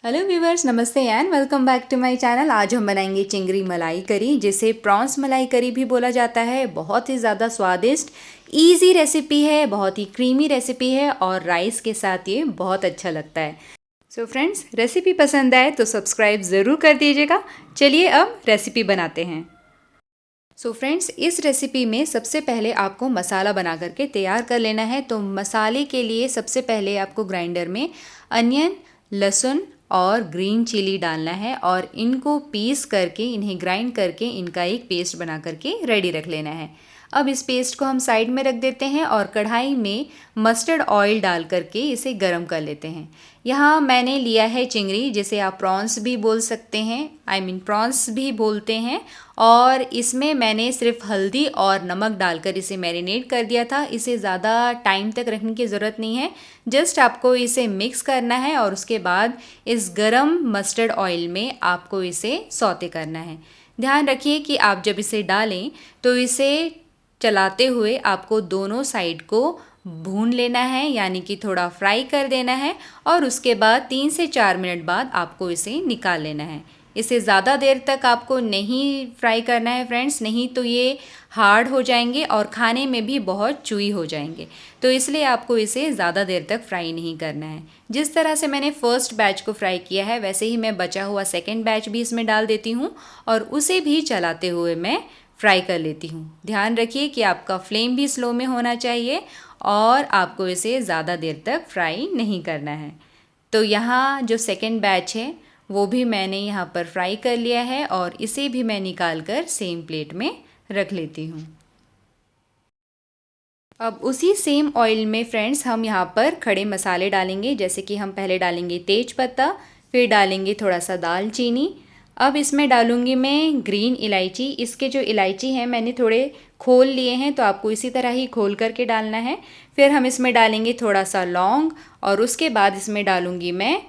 Hello viewers, नमस्ते and welcome back to my channel. आज हम बनाएंगे चिंगरी मलाई करी, जिसे प्रॉन्स मलाई करी भी बोला जाता है। बहुत ही ज़्यादा स्वादिष्ट इजी रेसिपी है, बहुत ही क्रीमी रेसिपी है और राइस के साथ ये बहुत अच्छा लगता है। सो फ्रेंड्स, रेसिपी पसंद आए तो सब्सक्राइब ज़रूर कर दीजिएगा। चलिए अब रेसिपी बनाते हैं। सो फ्रेंड्स, इस रेसिपी में सबसे पहले आपको मसाला बना करके तैयार कर लेना है। तो मसाले के लिए सबसे पहले आपको ग्राइंडर में अनियन, लहसुन और ग्रीन चिली डालना है और इनको पीस करके, इन्हें ग्राइंड करके इनका एक पेस्ट बना करके रेडी रख लेना है। अब इस पेस्ट को हम साइड में रख देते हैं और कढ़ाई में मस्टर्ड ऑयल डाल करके इसे गरम कर लेते हैं। यहाँ मैंने लिया है चिंगरी, जिसे आप प्रॉन्स भी बोल सकते हैं, प्रॉन्स भी बोलते हैं। और इसमें मैंने सिर्फ हल्दी और नमक डालकर इसे मैरिनेट कर दिया था। इसे ज़्यादा टाइम तक रखने की ज़रूरत नहीं है, जस्ट आपको इसे मिक्स करना है और उसके बाद इस गरम मस्टर्ड ऑयल में आपको इसे सौते करना है। ध्यान रखिए कि आप जब इसे डालें तो इसे चलाते हुए आपको दोनों साइड को भून लेना है, यानी कि थोड़ा फ्राई कर देना है। और उसके बाद 3 से 4 मिनट बाद आपको इसे निकाल लेना है। इसे ज़्यादा देर तक आपको नहीं फ्राई करना है फ्रेंड्स, नहीं तो ये हार्ड हो जाएंगे और खाने में भी बहुत चूई हो जाएंगे। तो इसलिए आपको इसे ज़्यादा देर तक फ्राई नहीं करना है। जिस तरह से मैंने फर्स्ट बैच को फ्राई किया है, वैसे ही मैं बचा हुआ सेकेंड बैच भी इसमें डाल देती हूँ और उसे भी चलाते हुए मैं फ्राई कर लेती हूँ। ध्यान रखिए कि आपका फ्लेम भी स्लो में होना चाहिए और आपको इसे ज़्यादा देर तक फ्राई नहीं करना है। तो यहाँ जो सेकेंड बैच है वो भी मैंने यहाँ पर फ्राई कर लिया है और इसे भी मैं निकाल कर सेम प्लेट में रख लेती हूँ। अब उसी सेम ऑयल में फ्रेंड्स हम यहाँ पर खड़े मसाले डालेंगे, जैसे कि हम पहले डालेंगे तेज पत्ता, फिर डालेंगे थोड़ा सा दालचीनी। अब इसमें डालूंगी मैं ग्रीन इलायची। इसके जो इलायची हैं मैंने थोड़े खोल लिए हैं, तो आपको इसी तरह ही खोल करके डालना है। फिर हम इसमें डालेंगे थोड़ा सा लौंग और उसके बाद इसमें डालूंगी मैं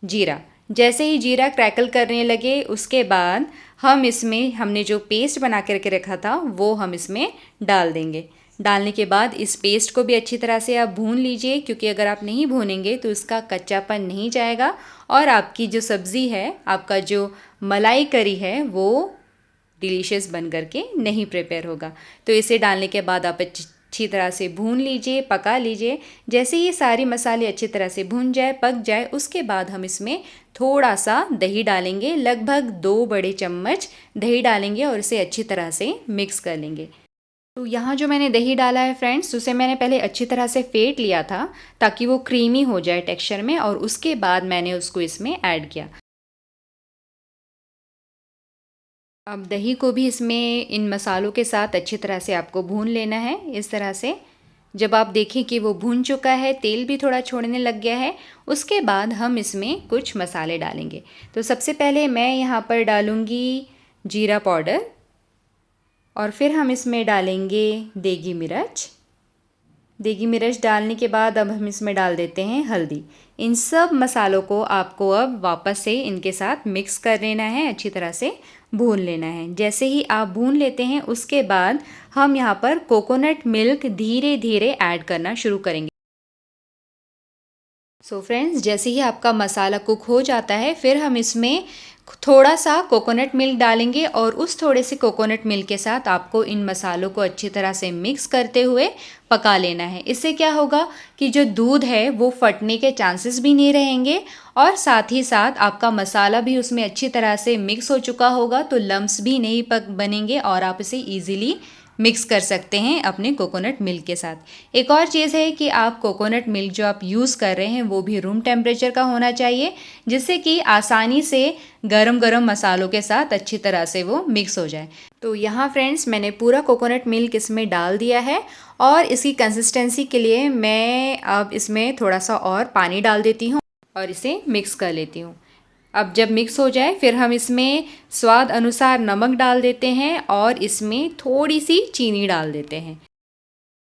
जीरा। जैसे ही जीरा क्रैकल करने लगे उसके बाद हम इसमें हमने जो पेस्ट बना करके रखा था वो हम इसमें डाल देंगे। डालने के बाद इस पेस्ट को भी अच्छी तरह से आप भून लीजिए, क्योंकि अगर आप नहीं भूनेंगे तो इसका कच्चापन नहीं जाएगा और आपकी जो सब्ज़ी है, आपका जो मलाई करी है, वो डिलीशियस बन करके नहीं प्रिपेयर होगा। तो इसे डालने के बाद आप अच्छी तरह से भून लीजिए, पका लीजिए। जैसे ये सारे मसाले अच्छी तरह से भून जाए, पक जाए, उसके बाद हम इसमें थोड़ा सा दही डालेंगे। लगभग 2 बड़े चम्मच दही डालेंगे और इसे अच्छी तरह से मिक्स कर लेंगे। तो यहाँ जो मैंने दही डाला है फ्रेंड्स, उसे मैंने पहले अच्छी तरह से फेंट लिया था ताकि वो क्रीमी हो जाए टेक्सचर में, और उसके बाद मैंने उसको इसमें ऐड किया। अब दही को भी इसमें इन मसालों के साथ अच्छी तरह से आपको भून लेना है। इस तरह से जब आप देखें कि वो भून चुका है, तेल भी थोड़ा छोड़ने लग गया है, उसके बाद हम इसमें कुछ मसाले डालेंगे। तो सबसे पहले मैं यहाँ पर डालूँगी जीरा पाउडर और फिर हम इसमें डालेंगे देगी मिर्च। देगी मिर्च डालने के बाद अब हम इसमें डाल देते हैं हल्दी। इन सब मसालों को आपको अब वापस से इनके साथ मिक्स कर लेना है, अच्छी तरह से भून लेना है। जैसे ही आप भून लेते हैं उसके बाद हम यहाँ पर कोकोनट मिल्क धीरे धीरे ऐड करना शुरू करेंगे। सो फ्रेंड्स, जैसे ही आपका मसाला कुक हो जाता है, फिर हम इसमें थोड़ा सा कोकोनट मिल्क डालेंगे और उस थोड़े से कोकोनट मिल्क के साथ आपको इन मसालों को अच्छी तरह से मिक्स करते हुए पका लेना है। इससे क्या होगा कि जो दूध है वो फटने के चांसेस भी नहीं रहेंगे और साथ ही साथ आपका मसाला भी उसमें अच्छी तरह से मिक्स हो चुका होगा, तो लम्स भी नहीं बनेंगे और आप इसे ईजिली मिक्स कर सकते हैं अपने कोकोनट मिल्क के साथ। एक और चीज़ है कि आप कोकोनट मिल्क जो आप यूज़ कर रहे हैं वो भी रूम टेम्परेचर का होना चाहिए, जिससे कि आसानी से गरम गरम मसालों के साथ अच्छी तरह से वो मिक्स हो जाए। तो यहाँ फ्रेंड्स, मैंने पूरा कोकोनट मिल्क इसमें डाल दिया है और इसकी कंसिस्टेंसी के लिए मैं अब इसमें थोड़ा सा और पानी डाल देती हूँ और इसे मिक्स कर लेती हूँ। अब जब मिक्स हो जाए फिर हम इसमें स्वाद अनुसार नमक डाल देते हैं और इसमें थोड़ी सी चीनी डाल देते हैं।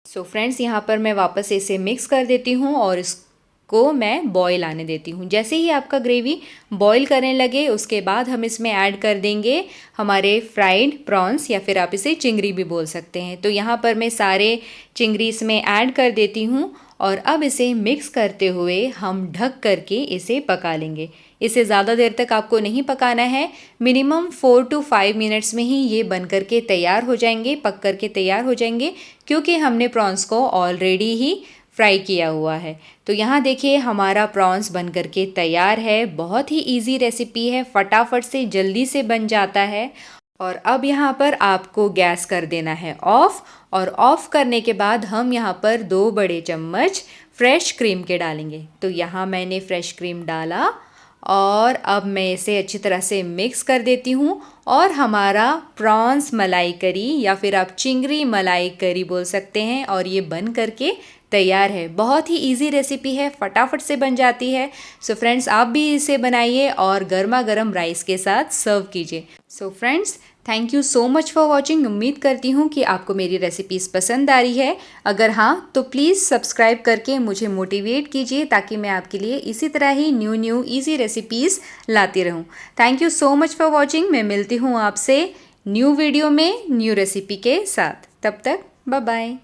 सो फ्रेंड्स, यहाँ पर मैं वापस इसे मिक्स कर देती हूँ और इसको मैं बॉईल आने देती हूँ। जैसे ही आपका ग्रेवी बॉईल करने लगे उसके बाद हम इसमें ऐड कर देंगे हमारे फ्राइड प्रॉन्स, या फिर आप इसे चिंगरी भी बोल सकते हैं। तो यहाँ पर मैं सारे चिंगरी इसमें ऐड कर देती हूँ और अब इसे मिक्स करते हुए हम ढक करके इसे पका लेंगे। इसे ज़्यादा देर तक आपको नहीं पकाना है। मिनिमम 4 to 5 मिनट्स में ही ये बन करके तैयार हो जाएंगे, पक करके तैयार हो जाएंगे, क्योंकि हमने प्रॉन्स को ऑलरेडी ही फ्राई किया हुआ है। तो यहाँ देखिए हमारा प्रॉन्स बन करके तैयार है। बहुत ही इजी रेसिपी है, फटाफट से जल्दी से बन जाता है। और अब यहाँ पर आपको गैस कर देना है ऑफ़, और ऑफ़ करने के बाद हम यहाँ पर 2 बड़े चम्मच फ्रेश क्रीम के डालेंगे। तो यहाँ मैंने फ्रेश क्रीम डाला और अब मैं इसे अच्छी तरह से मिक्स कर देती हूँ। और हमारा प्रॉन्स मलाई करी या फिर आप चिंगरी मलाई करी बोल सकते हैं, और ये बन करके तैयार है। बहुत ही इजी रेसिपी है, फटाफट से बन जाती है। सो फ्रेंड्स, आप भी इसे बनाइए और गर्मा गर्म राइस के साथ सर्व कीजिए। So friends, thank you so much for watching. उम्मीद करती हूँ कि आपको मेरी रेसिपीज़ पसंद आ रही है। अगर हाँ तो प्लीज़ सब्सक्राइब करके मुझे मोटिवेट कीजिए, ताकि मैं आपके लिए इसी तरह ही न्यू ईजी रेसिपीज़ लाती रहूँ। Thank you so much for watching. मैं मिलती हूँ आपसे न्यू वीडियो में न्यू रेसिपी के साथ। तब तक बाय बाय।